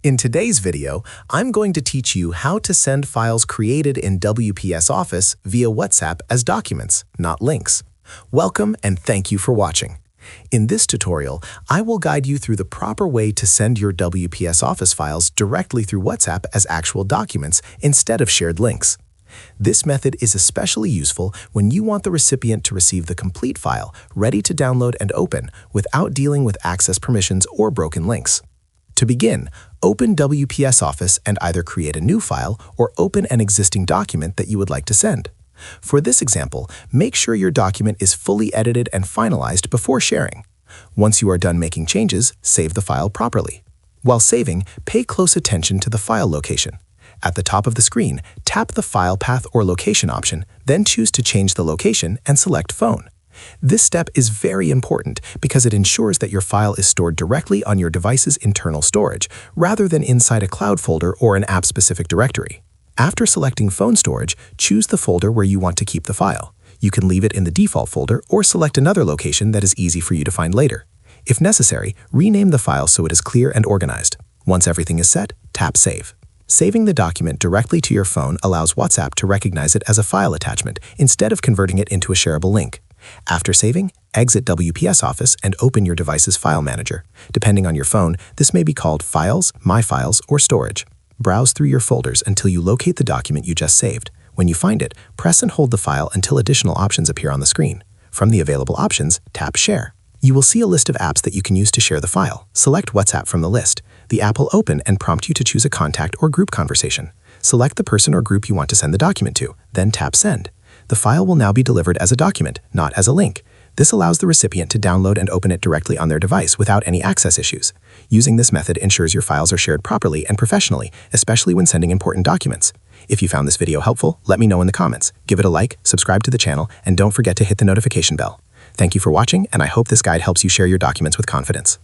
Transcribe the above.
In today's video, I'm going to teach you how to send files created in WPS Office via WhatsApp as documents, not links. Welcome and thank you for watching. In this tutorial, I will guide you through the proper way to send your WPS Office files directly through WhatsApp as actual documents instead of shared links. This method is especially useful when you want the recipient to receive the complete file ready to download and open without dealing with access permissions or broken links. To begin, open WPS Office and either create a new file or open an existing document that you would like to send. For this example, make sure your document is fully edited and finalized before sharing. Once you are done making changes, save the file properly. While saving, pay close attention to the file location. At the top of the screen, tap the File Path or Location option, then choose to change the location and select Phone. This step is very important because it ensures that your file is stored directly on your device's internal storage, rather than inside a cloud folder or an app-specific directory. After selecting phone storage, choose the folder where you want to keep the file. You can leave it in the default folder or select another location that is easy for you to find later. If necessary, rename the file so it is clear and organized. Once everything is set, tap Save. Saving the document directly to your phone allows WhatsApp to recognize it as a file attachment instead of converting it into a shareable link. After saving, exit WPS Office and open your device's file manager. Depending on your phone, this may be called Files, My Files, or Storage. Browse through your folders until you locate the document you just saved. When you find it, press and hold the file until additional options appear on the screen. From the available options, tap Share. You will see a list of apps that you can use to share the file. Select WhatsApp from the list. The app will open and prompt you to choose a contact or group conversation. Select the person or group you want to send the document to, then tap Send. The file will now be delivered as a document, not as a link. This allows the recipient to download and open it directly on their device without any access issues. Using this method ensures your files are shared properly and professionally, especially when sending important documents. If you found this video helpful, let me know in the comments. Give it a like, subscribe to the channel, and don't forget to hit the notification bell. Thank you for watching, and I hope this guide helps you share your documents with confidence.